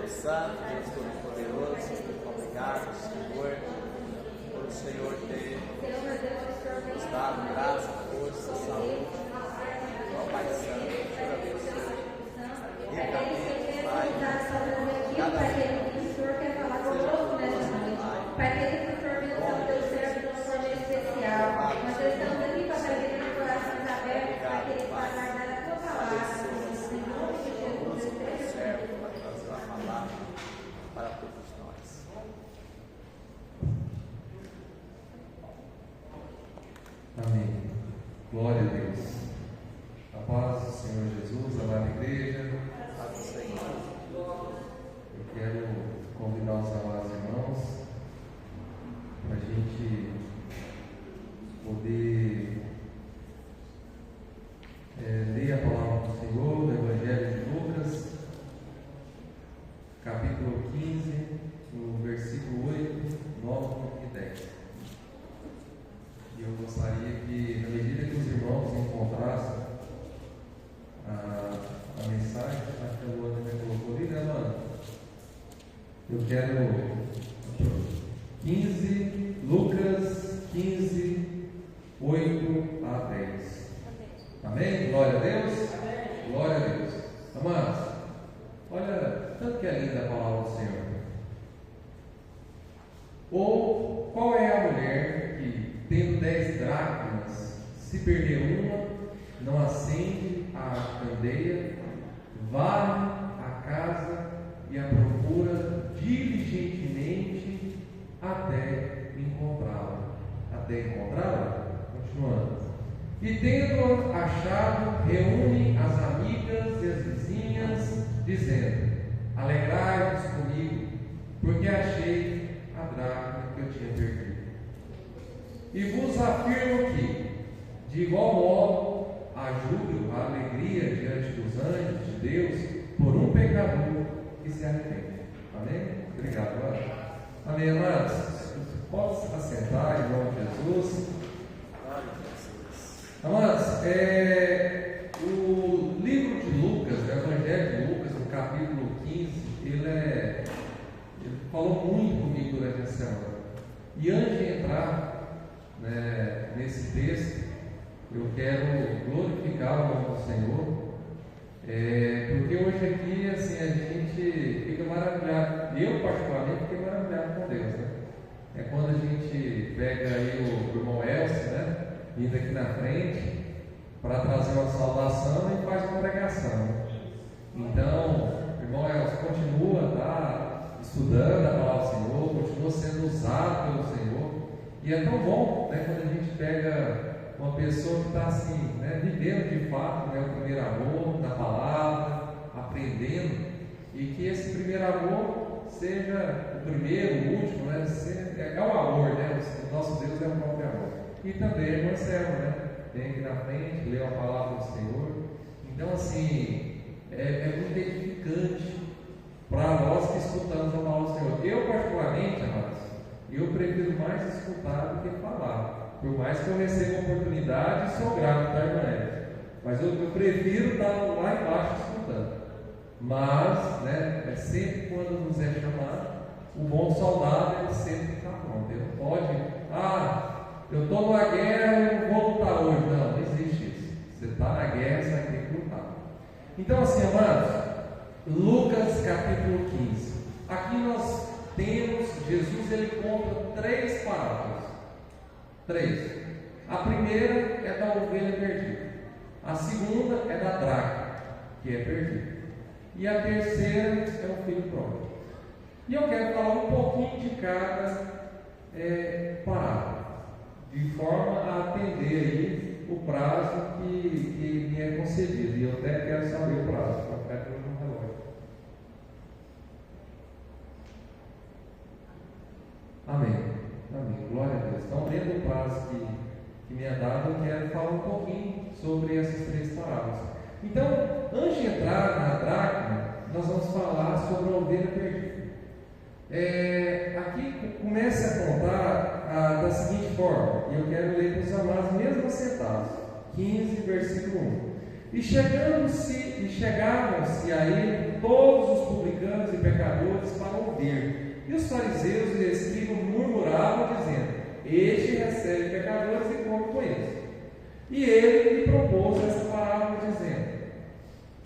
Deus Santo, Deus Todo-Poderoso, muito obrigado, Senhor, por o Senhor ter nos dado graça, força, saúde. Ó Pai Santo, Senhor abençoe. Ricamente, Pai, cada vez. O Senhor quer falar conosco nessa noite. Pai, querido, que o Senhor abençoe o teu servo de uma forma especial. Nós estamos aqui com a família de corações abertos, Pai, querido, para guardar a tua palavra. Senhor, que Jesus servo para trazer a palavra para todos nós. Amém. Glória a Deus. A paz do Senhor Jesus, amada igreja. Paz do Senhor. Eu quero convidar os amados irmãos para a gente poder ler a palavra do Senhor no Evangelho de Lucas, capítulo 15, no versículo 8, 9 e 10. E eu gostaria que, na medida que os irmãos encontrassem a mensagem, acho que a Luana já colocou ali, né, Luana? Eu quero 15, Lucas 15, 8 a 10. Amém? Glória a Deus? Amém. Glória a Deus. Amados, olha, tanto que é linda a palavra do Senhor. Ou qual é a mulher que, tendo 10 dracmas, se perder uma, não acende a candeia, varre a casa e a procura diligentemente até encontrá-la? Até encontrá-la? Continuando. E tendo achado, reúne as amigas e as vizinhas, dizendo: alegrai-vos comigo, porque achei a dracma que eu tinha perdido. E vos afirmo que, de igual modo, há júbilo, há alegria diante dos anjos de Deus por um pecador que se arrepende. Amém? Obrigado, Glória. Amém, amados? Pode se assentar em nome de Jesus. Amados, o livro de Lucas, o Evangelho de Lucas, no capítulo 15, ele falou muito comigo durante a semana. E antes de entrar, né, nesse texto, eu quero glorificar o nome do Senhor, porque hoje aqui, assim, a gente fica maravilhado. Eu, particularmente, fiquei maravilhado com Deus, né? É quando a gente pega aí o irmão Elcio, né, vindo aqui na frente, para trazer uma saudação e faz uma pregação. Então, irmão Elcio, continua estudando a palavra do Senhor, continua sendo usado pelo Senhor. E é tão bom, né, quando a gente pega uma pessoa que está assim, né, vivendo de fato, né, o primeiro amor da palavra, aprendendo, e que esse primeiro amor seja o primeiro, o último, né, é o amor, né, o nosso Deus é o próprio amor. E também a irmã Selma, né, vem aqui na frente, leu a palavra do Senhor. Então, assim, é muito edificante para nós que escutamos a palavra do Senhor. Eu, particularmente, amados, eu prefiro mais escutar do que falar. Por mais que eu receba a oportunidade, sou grato, tá, irmã? Mas eu prefiro estar lá embaixo escutando. Mas, né, é sempre quando nos é chamado, o bom soldado, ele sempre está pronto. Ele não pode, eu estou numa guerra e não vou lutar hoje. Não existe isso. Você está na guerra, você vai ter que lutar. Então, assim, amados, Lucas capítulo 15. Aqui nós temos, Jesus, ele conta 3 parábolas. 3. A primeira é da ovelha perdida. A segunda é da dracma, que é perdida. E a terceira é o filho pródigo. E eu quero falar um pouquinho de cada parábola, de forma a atender aí o prazo que me é concedido. E eu até quero saber o prazo, para ficar aqui no relógio. Amém. Amém. Glória a Deus. Então, dentro do prazo que me é dado, eu quero falar um pouquinho sobre essas 3 parábolas. Então, antes de entrar na dracma, nós vamos falar sobre a ovelha perdida. Aqui começa a contar da seguinte forma, e eu quero ler para os amados, mesmo assentados. 15, versículo 1. E chegavam-se a ele todos os publicanos e pecadores pecadores para ouvir. E os fariseus e os escribas murmuravam, dizendo: Este recebe pecadores e come com eles. E ele lhe propôs essa parábola, dizendo: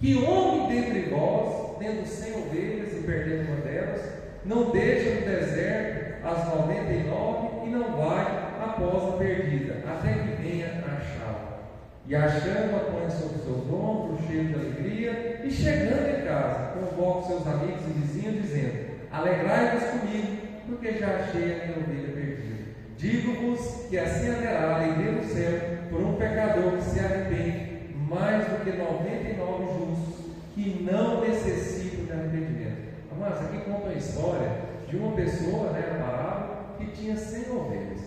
Que homem dentre vós, tendo 100 ovelhas e perdendo uma delas, não deixa no deserto as 99 e não vai após a perdida, até que venha achá-la. E achando-a, põe sobre os seus ombros, cheio de alegria, e chegando em casa, convoca seus amigos e vizinhos, dizendo: Alegrai-vos comigo, porque já achei a minha ovelha perdida. Digo-vos que assim haverá alegria no céu por um pecador que se arrepende, mais do que 99 justos que não necessitam de arrependimento. Mas aqui conta a história de uma pessoa, né, a parábola, que tinha 100 ovelhas.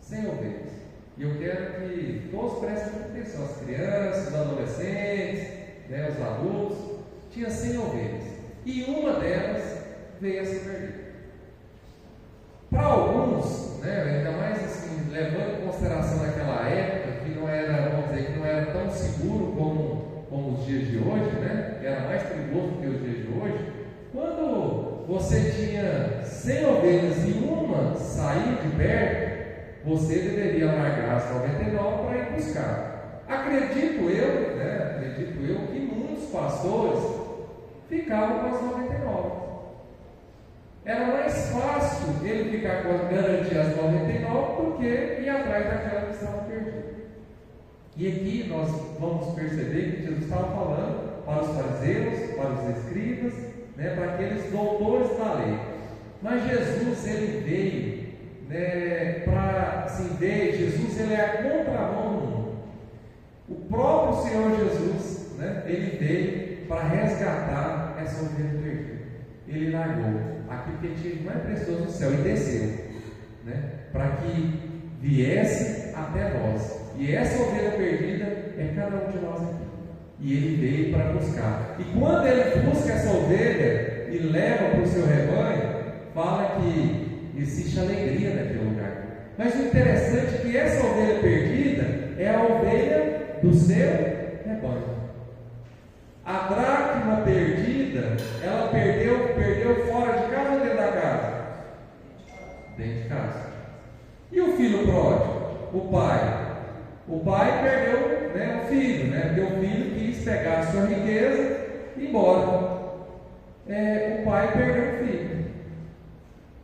100 ovelhas. E eu quero que todos prestem atenção, as crianças, os adolescentes, né, os adultos. Tinha 100 ovelhas. E uma delas veio a se perder. Para alguns, né, ainda mais assim, levando em consideração naquela época, que não era, vamos dizer, que não era tão seguro como os dias de hoje, né, que era mais perigoso do que os dias de hoje, quando você tinha 100 ovelhas e uma saiu de perto, você deveria largar as 99 para ir buscar. Acredito eu que muitos pastores ficavam com as 99. Era mais fácil ele ficar com garantir as 99 do que ir atrás daquela que estava perdida. E aqui nós vamos perceber que Jesus estava falando para os fariseus, para os escribas, né, para aqueles doutores da lei. Mas Jesus, ele veio, né, Jesus, ele é a contramão do mundo. O próprio Senhor Jesus, né, ele veio para resgatar essa ovelha perdida. Ele largou aquilo que ele tinha de mais precioso no céu e desceu, né, para que viesse até nós. E essa ovelha perdida é cada um de nós aqui. E ele veio para buscar. E quando ele busca essa ovelha e leva para o seu rebanho, fala que existe alegria naquele lugar. Mas o interessante é que essa ovelha perdida é a ovelha do seu rebanho. A dracma perdida, ela perdeu fora de casa ou dentro da casa? Dentro de casa. E o filho pródigo? O pai perdeu, né, o filho, né, porque o filho quis pegar a sua riqueza e ir embora. O pai perdeu o filho.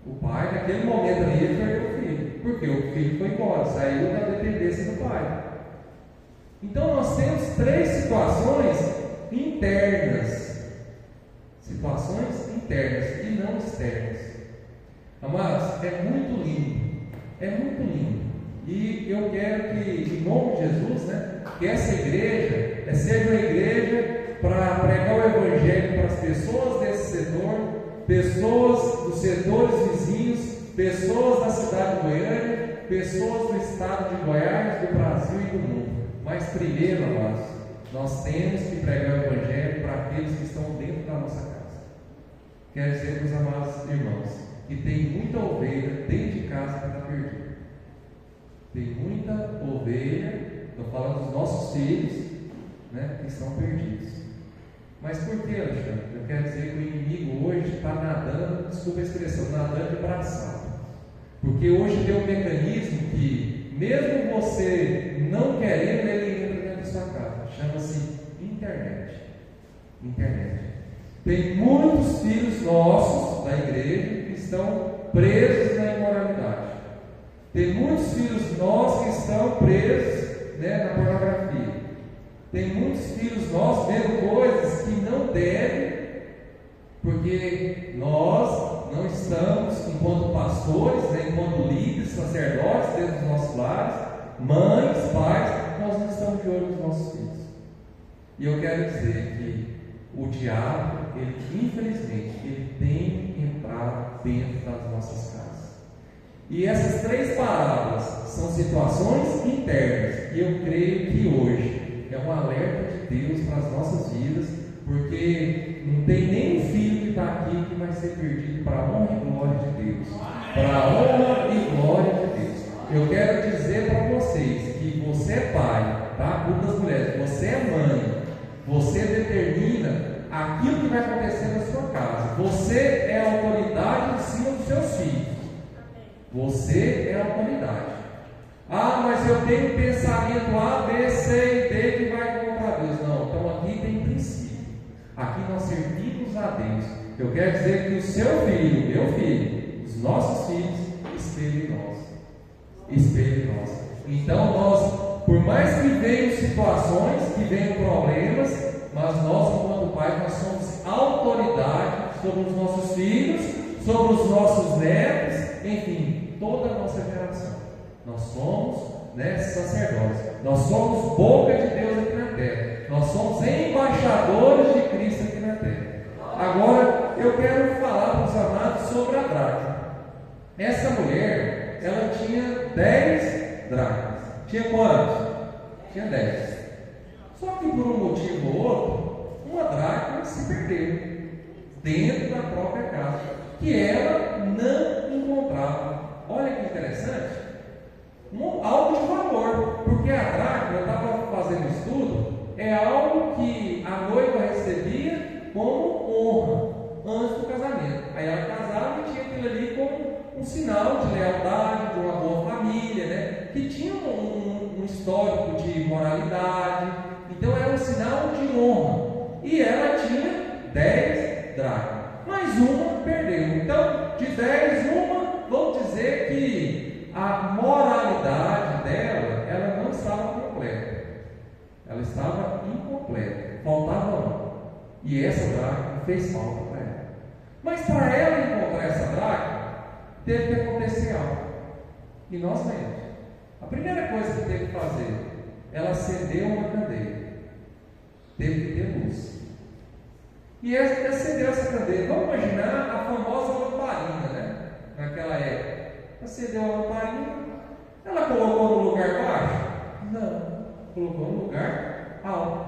O pai, naquele momento ali, ele perdeu o filho, porque o filho foi embora, saiu da dependência do pai. Então nós temos 3 situações internas e não externas. Amados, é muito lindo. E eu quero que, em nome de Jesus, né, que essa igreja seja uma igreja para pregar o Evangelho para as pessoas desse setor, pessoas dos setores vizinhos, pessoas da cidade de Goiânia, pessoas do estado de Goiás, do Brasil e do mundo. Mas primeiro, amados, nós temos que pregar o Evangelho para aqueles que estão dentro da nossa casa. Quero dizer para os amados irmãos que tem muita ovelha dentro de casa que está perdida. Tem muita ovelha, estou falando dos nossos filhos, né, que estão perdidos. Mas por que, Alexandre? Eu quero dizer que o inimigo hoje está nadando, desculpa a expressão, nadando de braçada. Porque hoje tem um mecanismo que, mesmo você não querendo, ele entra dentro da sua casa. Chama-se internet. Tem muitos filhos nossos da igreja que estão presos na imoralidade. Tem muitos filhos nossos que estão presos, né, na pornografia. Tem muitos filhos nossos vendo coisas que não devem, porque nós não estamos, enquanto pastores, né, enquanto líderes, sacerdotes dentro dos nossos lares, mães, pais, nós não estamos de olho nos nossos filhos. E eu quero dizer que o diabo, ele infelizmente, ele tem entrado dentro das nossas casas. E essas 3 parábolas são situações internas, e eu creio que hoje é um alerta de Deus para as nossas vidas, porque não tem nenhum filho que está aqui que vai ser perdido para a honra e glória de Deus. Para a honra e glória de Deus. Eu quero dizer para vocês que você é pai, tá? Grupo das mulheres, você é mãe, você determina aquilo que vai acontecer na sua casa. Você é a autoridade em cima dos seus filhos. Você é a autoridade. Ah, mas eu tenho pensamento A, B, C e D que vai contra Deus. Não, então aqui tem princípio. Aqui nós servimos a Deus. Eu quero dizer que o seu filho, meu filho, os nossos filhos, espelhem nós. Espelhem nós. Então nós, por mais que venham situações, que venham problemas, mas nós, enquanto pais, nós somos autoridade sobre os nossos filhos, sobre os nossos netos, enfim, toda a nossa geração. Nós somos sacerdotes, nós somos boca de Deus aqui na terra, nós somos embaixadores de Cristo aqui na terra. Agora eu quero falar para os amados sobre a dracma. Essa mulher, ela tinha 10 dracmas. Tinha quantos? Tinha 10. Só que por um motivo ou outro, uma dracma se perdeu dentro da própria casa, que ela não encontrava. Olha que interessante, algo de valor, porque a dracma, eu estava fazendo estudo, é algo que a noiva recebia como honra antes do casamento. Aí ela casava e tinha aquilo ali como um sinal de lealdade, de uma boa família, que tinha um histórico de moralidade. Então era um sinal de honra. E ela tinha 10 dracmas, mas uma perdeu. Então, de 10, uma, vamos dizer que a moralidade dela, ela não estava completa. Ela estava incompleta. Faltava uma. E essa dracma fez falta para ela. Mas para ela encontrar essa dracma, teve que acontecer algo. E nós vemos. A primeira coisa que teve que fazer, ela acendeu uma candeia. Teve que ter luz. E acendeu essa candeia. Vamos imaginar a famosa lamparina, naquela época. Acendeu a lamparina. Ela colocou no lugar baixo? Não. Colocou no lugar alto.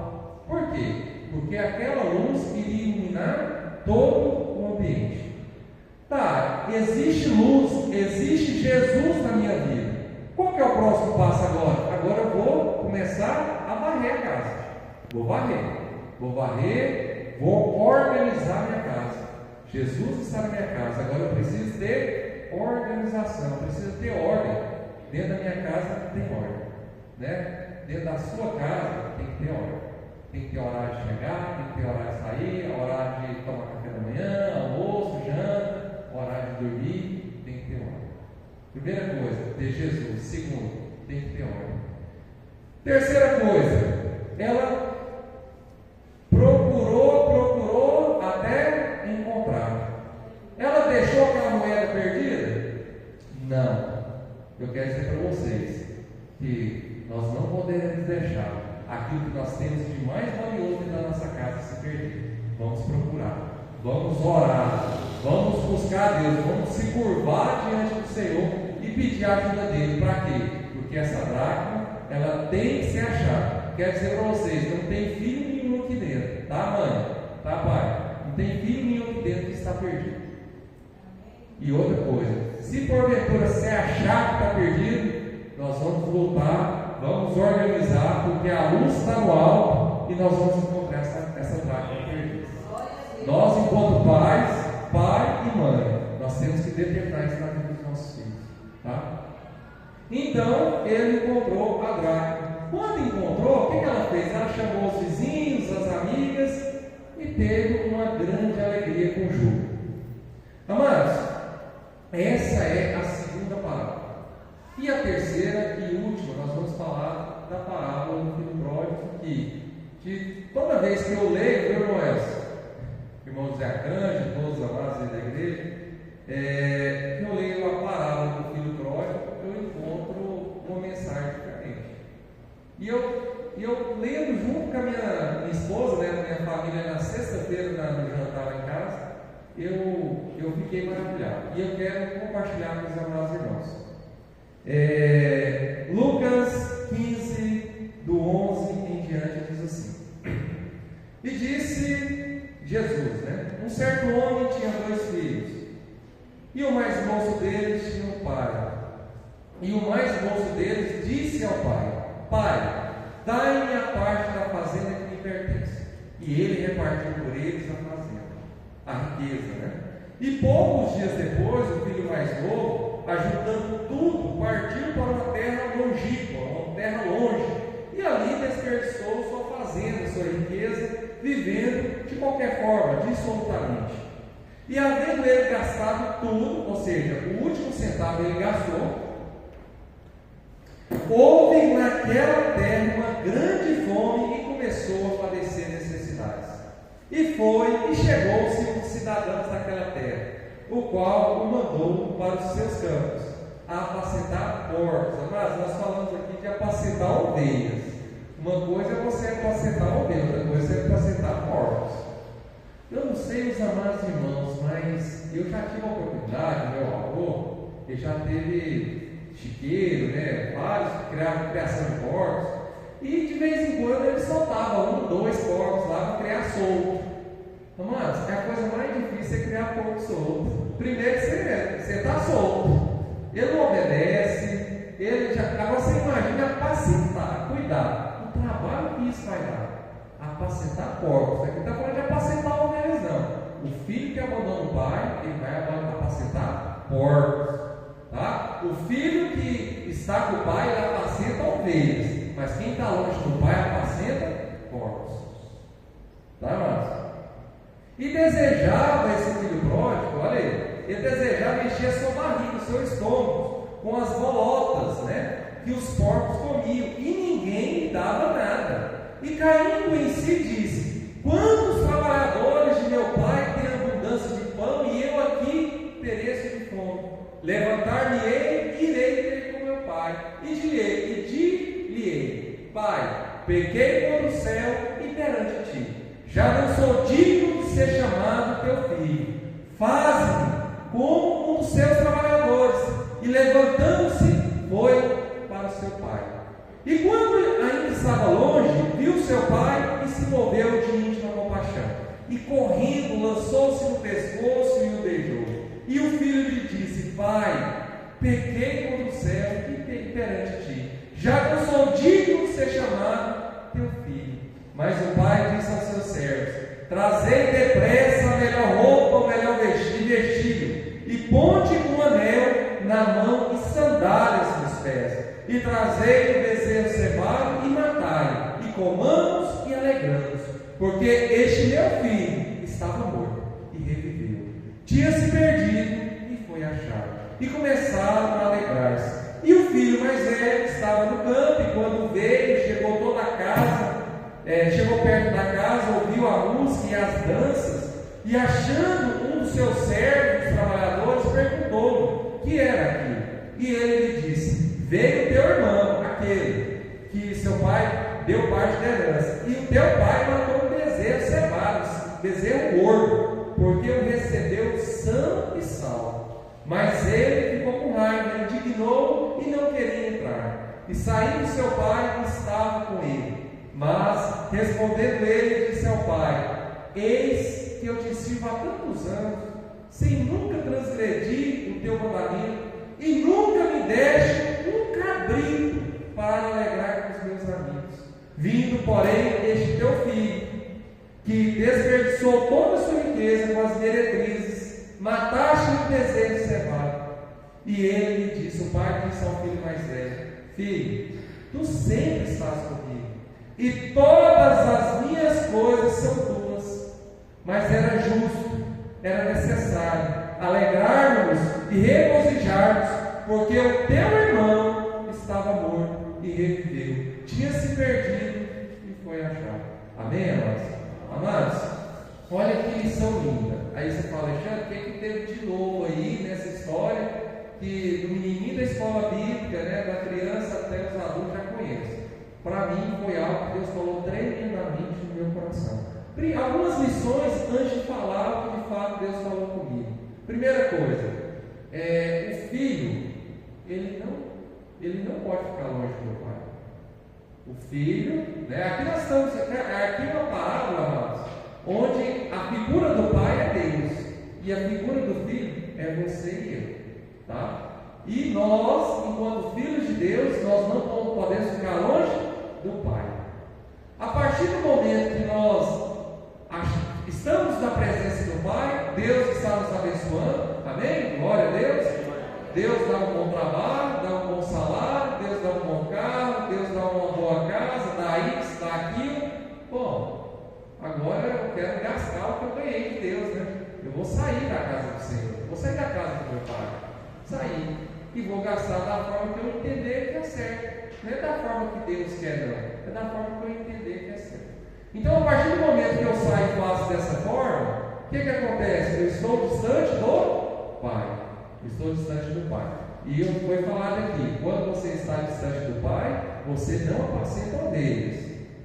Por quê? Porque aquela luz iria iluminar todo o ambiente. Tá, existe luz, existe Jesus na minha vida. Qual que é o próximo passo agora? Agora eu vou começar a varrer a casa. Vou varrer, vou organizar minha casa. Jesus está na minha casa, agora eu preciso ter organização, eu preciso ter ordem. Dentro da minha casa tem ordem, Dentro da sua casa tem que ter ordem. Tem que ter horário de chegar, tem que ter horário de sair, horário de tomar café da manhã, almoço, janta, horário de dormir, tem que ter ordem. Primeira coisa, ter Jesus. Segundo, tem que ter ordem. Terceira coisa, ela procurou até encontrar. Ela deixou aquela moeda perdida? Não. Eu quero dizer para vocês que nós não podemos deixar aquilo que nós temos de mais valioso da nossa casa se perder. Vamos procurar, vamos orar, vamos buscar a Deus, vamos se curvar diante do Senhor e pedir a ajuda dele. Para quê? Porque essa dracma, ela tem que ser achada. Quero dizer para vocês, não tem filho nenhum aqui dentro, tá mãe? Tá pai? Não tem filho nenhum aqui dentro que está perdido. E outra coisa, se porventura você achar que está perdido, nós vamos voltar, vamos organizar, porque a luz está no alto e nós vamos encontrar essa dracma perdida. Nós, enquanto pais, pai e mãe, nós temos que determinar isso na vida dos nossos filhos, tá? Então, ele encontrou a dracma. Quando encontrou, o que ela fez? Ela chamou os vizinhos, as amigas e teve uma grande alegria com o júbilo. Amados, essa é a segunda parábola. E a terceira e última, nós vamos falar da parábola do filho pródigo, que toda vez que eu leio, meu irmão Elcio, irmão José Arcanjo, todos os amados da igreja, que eu leio a parábola do filho pródigo, eu encontro uma mensagem diferente. E eu lendo junto com a minha esposa, minha família, na sexta-feira, no jantar lá em casa, eu fiquei maravilhado. E eu quero compartilhar com os amados irmãos. Lucas 15, do 11 em diante, diz assim: E disse Jesus, um certo homem tinha 2 filhos, e o mais moço deles tinha um pai. E o mais moço deles disse ao pai: Pai, dai-me a parte da fazenda que me pertence. E ele repartiu por eles a fazenda. a riqueza, né? E poucos dias depois, o filho mais novo, ajudando tudo, partiu para uma terra longínqua, uma terra longe, e ali desperdiçou sua fazenda, sua riqueza, vivendo de qualquer forma, dissolutamente. E havendo ele gastado tudo, ou seja, o último centavo ele gastou, houve naquela terra uma grande fome e começou a padecer necessidades. E foi e chegou-se um dos cidadãos daquela terra, o qual o mandou para os seus campos, a apacentar porcos. Mas nós falamos aqui de apacentar ovelhas. Uma coisa é você apacentar ovelhas, outra coisa é apacentar porcos. Eu não sei, os amados irmãos, mas eu já tive a oportunidade, meu avô, ele já teve chiqueiro, né, vários que criavam criação de porcos, e de vez em quando ele soltava 1, 2 porcos lá para criar solto. Amados, é a coisa mais difícil é criar porco solto. Primeiro você está solto, ele não obedece, ele já. Agora você imagina apacentar, cuidar, o trabalho que isso vai dar. Apacentar porcos, aqui está falando de apacentar ovelhas, não. O filho que abandona o pai, ele vai apacentar porcos, tá? O filho que está com o pai, ele apacenta ovelhas, mas quem está longe do pai apacenta porcos, tá, amados? E desejava esse filho pródigo, olha aí, ele desejava encher a sua barriga, o seu estômago, com as bolotas, né, que os porcos comiam, e ninguém lhe dava nada. E caindo em si disse: quantos trabalhadores de meu pai têm abundância de pão, e eu aqui pereço de fome? Levantar-me-ei e irei ter com meu pai, e dir-lhe-ei: Pai, pequei contra o céu e perante ti, já não sou digno de ser chamado teu filho. Faze-me como um dos seus trabalhadores. E levantando-se, foi para o seu pai. E quando ainda estava longe, viu seu pai e se moveu de íntima compaixão. E correndo, lançou-se no pescoço e o beijou. E o filho lhe disse: Pai, pequei contra o céu e perante ti, já não sou digno de ser chamado teu filho. Mas o pai disse aos seus servos: trazei depressa a melhor roupa, o melhor vestido, e ponte um anel na mão e sandálias nos pés. E trazei o bezerro cevado e matai-o, e comamos e alegramos, porque este meu filho estava morto e reviveu, tinha-se perdido e foi achado. E começaram a alegrar-se. E o filho mais velho estava no campo, e quando veio, chegou toda a casa, chegou perto da casa, ouviu a música e as danças, e achando um dos seus servos, dos trabalhadores, perguntou-lhe: que era aquilo? E ele lhe disse: veio teu irmão, aquele que seu pai deu parte da herança, e o teu pai matou um bezerro cevado, bezerro gordo, porque o recebeu são e salvo. Mas ele ficou com raiva, indignou e não queria entrar. E saindo seu pai, estava com ele. Mas, respondendo ele, disse ao pai: eis que eu te sirvo há tantos anos, sem nunca transgredir o teu mandamento, e nunca me deste um cabrito para alegrar com os meus amigos. Vindo, porém, este teu filho, que desperdiçou toda a sua riqueza com as meretrizes, mataste o bezerro cevado. E ele lhe disse, o pai disse ao filho mais velho: filho, tu sempre estás comigo, e todas as minhas coisas são tuas. Mas era justo, era necessário alegrarmos e regozijarmos, porque o teu irmão estava morto e reviveu, tinha se perdido e foi achado. Amém, amados? Amados, olha que lição linda. Aí você fala: Alexandre, o que teve de novo aí nessa história que do menininho da escola bíblica, né, da criança até os adultos já conhecem? Para mim foi algo que Deus falou tremendamente no meu coração. Algumas lições antes de falar o que de fato Deus falou comigo. Primeira coisa, o filho, ele não pode ficar longe do pai. O filho, né, aqui nós estamos, aqui uma parábola, amados, onde a figura do pai é Deus, e a figura do filho é você e eu, tá? E nós, enquanto filhos de Deus, nós não podemos ficar longe do pai. A partir do momento que nós estamos na presença do Pai, Deus está nos abençoando, amém? Glória a Deus. Deus dá um bom trabalho, dá um bom salário, Deus dá um bom carro, Deus dá uma boa casa, dá isso, dá aquilo. Bom, agora eu quero gastar o que eu ganhei de Deus, né? Eu vou sair da casa do Senhor, vou sair da casa do meu Pai, sair, e vou gastar da forma que eu entender que é certo. Não é da forma que Deus quer, não, é da forma que eu entender que é certo. Então, a partir do momento que eu saio e faço dessa forma, o que acontece? Eu estou distante do Pai. Eu estou distante do Pai. E foi falado aqui: quando você está distante do Pai, você não apacenta ovelhas,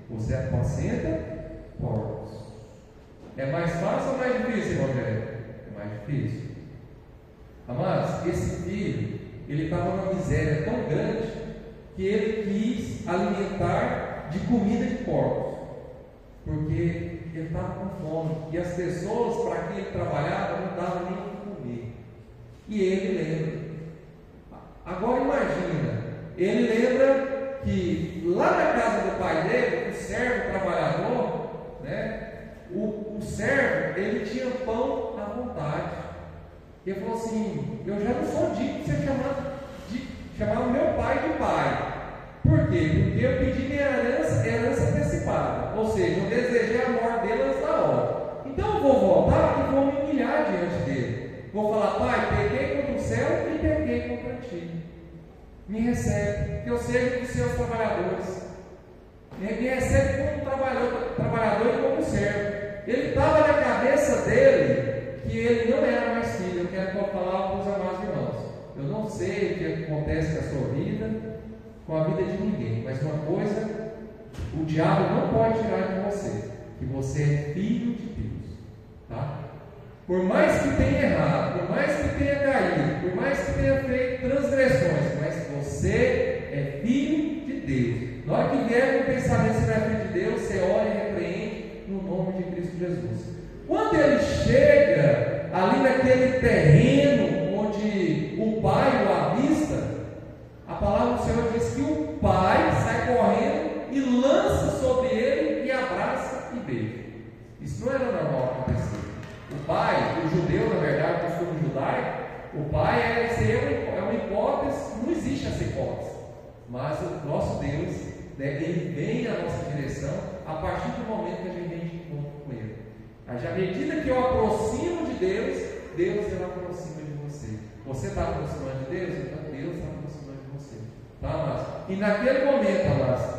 você apacenta porcos. É mais fácil ou mais difícil, Rogério? É mais difícil. Amados, esse filho, ele estava numa miséria tão grande que ele quis alimentar de comida de porcos, porque ele estava com fome, e as pessoas para quem ele trabalhava não davam nem o que comer. E ele lembra. Agora imagina, ele lembra que lá na casa do pai dele, o servo trabalhador, né? O servo, ele tinha pão à vontade. Ele falou assim: eu já não sou digno de ser chamar o meu pai de pai. Por quê? Porque eu pedi minha herança antecipada. Ou seja, eu desejei a morte dele antes da hora. Então eu vou voltar e vou me humilhar diante dele. Vou falar: pai, pequei contra o céu e pequei contra ti. Me recebe, que eu seja dos seus trabalhadores. Me recebe como trabalhador e como servo. Ele estava na cabeça dele que ele não era mais filho. Eu quero falar para os amados irmãos. Eu não sei o que acontece com a sua vida, com a vida de ninguém, mas uma coisa o diabo não pode tirar de você: que você é filho de Deus, tá? Por mais que tenha errado, por mais que tenha caído, por mais que tenha feito transgressões, mas você é filho de Deus. Na hora que vier com o pensamento que você não é filho de Deus, você ora e repreende no nome de Cristo Jesus. Quando ele chega ali naquele terreno onde o pai o avista, a palavra do Senhor diz que o pai sai correndo e lança sobre ele e abraça e beija. Isso não era normal acontecer. O pai, o judeu, na verdade, o costume judaico, o pai é uma hipótese, não existe essa hipótese. Mas o nosso Deus, né, ele vem à nossa direção a partir do momento que a gente vem de encontro com ele. Mas à medida que eu aproximo de Deus, Deus ele aproxima de você. Você está aproximando de Deus? Então Deus está aproximando de você. Tá, amados? E naquele momento, amados,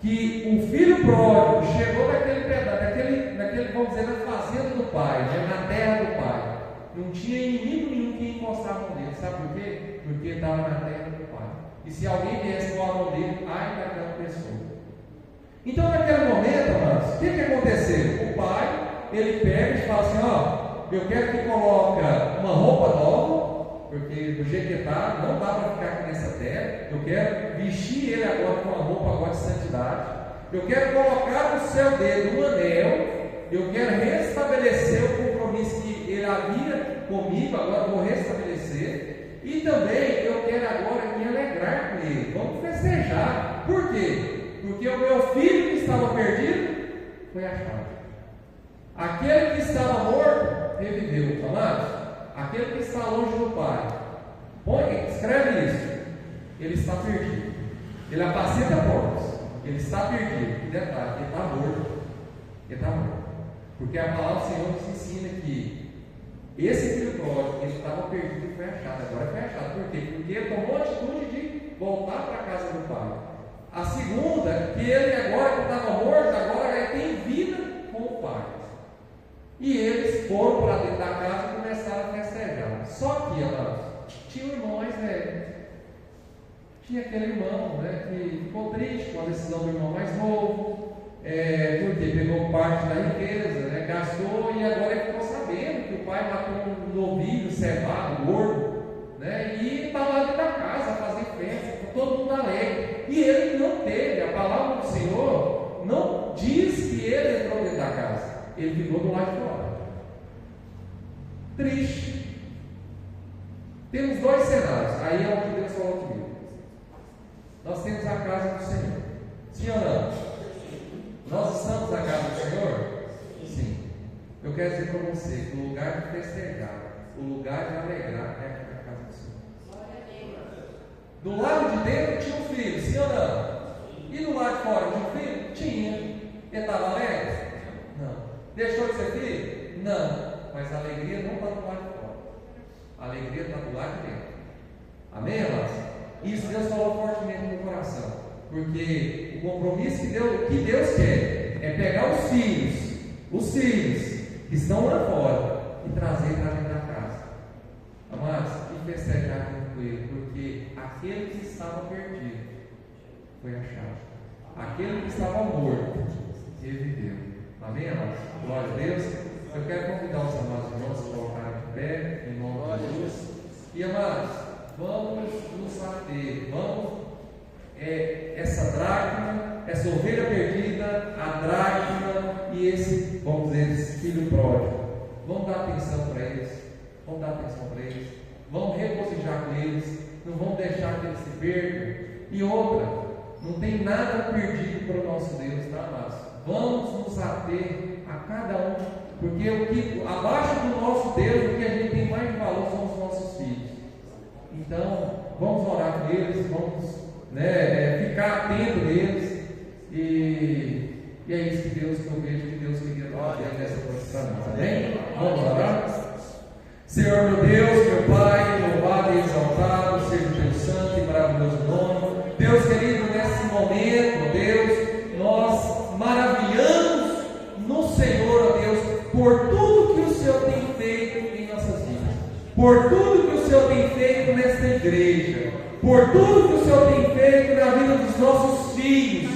que o filho pródigo chegou naquele pedaço, vamos dizer, na fazenda do pai, né, na terra do pai, não tinha inimigo nenhum que encostasse a mão dele. Sabe por quê? Porque ele estava na terra do pai. E se alguém viesse com a mão dele, ai daquela pessoa. Então, naquele momento, amados, o que aconteceu? O pai, ele pega e fala assim: ó, eu quero que coloque uma roupa nova, porque do jeito que está, não dá para ficar aqui nessa terra. Eu quero vestir ele agora com uma roupa agora de santidade. Eu quero colocar no seu dedo um anel. Eu quero restabelecer o compromisso que ele havia comigo, agora eu vou restabelecer. E também eu quero agora me alegrar com ele. Vamos festejar. Por quê? Porque o meu filho que estava perdido foi achado. Aquele que estava morto reviveu. Amados, aquele que está longe do Pai, escreve isso. Ele está perdido. Ele apacenta porcos. Ele está perdido. E detalhe, ele está morto. Ele está morto. Porque a palavra do Senhor nos ensina que esse filho pródigo, ele estava perdido e foi achado. Agora foi achado. Por quê? Porque ele tomou a atitude de voltar para a casa do pai. A segunda, que ele agora que estava morto, agora ele tem vida com o pai. E eles foram para dentro da casa e começaram a festejar. Só que, amados, tinha um irmão mais velho. Tinha aquele irmão, né, que ficou triste com a decisão do irmão mais novo. Porque pegou parte da riqueza, né, gastou, e agora ele ficou sabendo que o pai matou um novilho cevado, gordo, né, e está lá dentro da casa a fazer festa, com todo mundo alegre. E ele não teve, a palavra do Senhor não diz que ele entrou dentro da casa, ele ficou do lado de fora. Triste. Temos dois cenários, aí é onde Deus falou comigo. Nós temos a casa do Senhor, sim ou não? Nós estamos na casa do Senhor? Sim. Eu quero dizer para você que o lugar de festejar, o lugar de alegrar é aqui na casa do Senhor. Do lado de dentro tinha um filho, sim ou não? E do lado de fora tinha um filho? Tinha. Ele estava alegre? Não. Deixou de ser filho? Não. Mas a alegria não está do lado de fora. A alegria está do lado de dentro. Amém, amados? Isso Deus falou fortemente no meu coração. Porque o compromisso que Deus quer é pegar os filhos que estão lá fora e trazer para dentro da casa. Amados, e festejar com ele, porque aquele que estava perdido foi achado. Aquele que estava morto reviveu. Amém, amados? Glória a Deus. Eu quero convidar os amados irmãos a colocarem de pé, em nome de Jesus. E amados, vamos nos ater, essa dracma, essa ovelha perdida, a dracma e esse, vamos dizer, esse filho pródigo. Vamos dar atenção para eles, vamos regozijar com eles, não vamos deixar que eles se percam. E outra, não tem nada perdido para o nosso Deus, tá, amados? Vamos nos ater a cada um, porque abaixo do nosso Deus, o que a gente tem mais de valor são os nossos filhos. Então, vamos orar com eles, vamos ficar atento neles, e é isso que eu vejo que Deus queria trazer nessa posição. Amém? Vamos orar? Senhor meu Deus, meu Pai, louvado e exaltado seja o teu santo e maravilhoso nome. Deus querido, nesse momento, Deus, nós maravilhamos no Senhor, ó Deus, por tudo que o Senhor tem feito em nossas vidas, por tudo que o Senhor tem feito nesta igreja, por tudo que o Senhor tem feito na vida dos nossos filhos.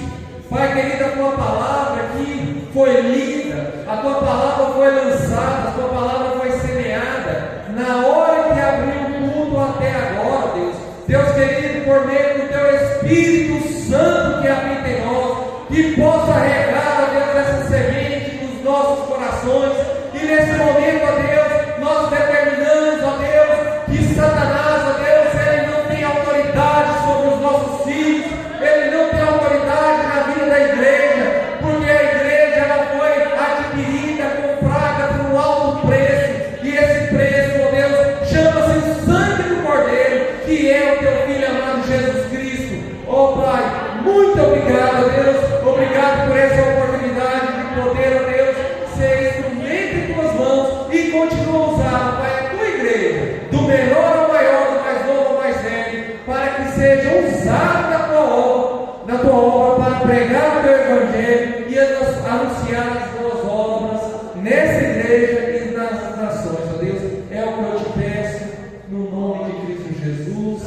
Pai querido, a tua palavra aqui foi lida, a tua palavra foi lançada, a tua palavra foi semeada na hora que abriu o mundo até agora, Deus. Deus querido, por meio do teu Espírito Santo que habita em nós, que possa regar, ó Deus, essa semente nos nossos corações. E nesse momento, ó Deus, nós determinamos, ó Deus, que Satanás, ó Deus, ele não tem autoridade sobre os nossos filhos, ele não tem autoridade na vida da igreja, porque a igreja ela foi adquirida, comprada por um alto preço, e esse preço, ó Deus, chama-se o sangue do Cordeiro, que é o teu Filho amado Jesus Cristo. Ó Pai, muito obrigado, Deus, obrigado por essa oportunidade de poder, ó Deus, ser instrumento em tuas mãos e continuar usando, Pai, a tua igreja, do menor ao maior, do mais novo ao mais velho, para que seja usado na tua obra para pregar o teu evangelho e anunciar as boas obras nessa igreja e nas nações, ó Deus, é o que eu te peço, no nome de Cristo Jesus,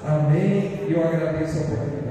amém, e eu agradeço a oportunidade.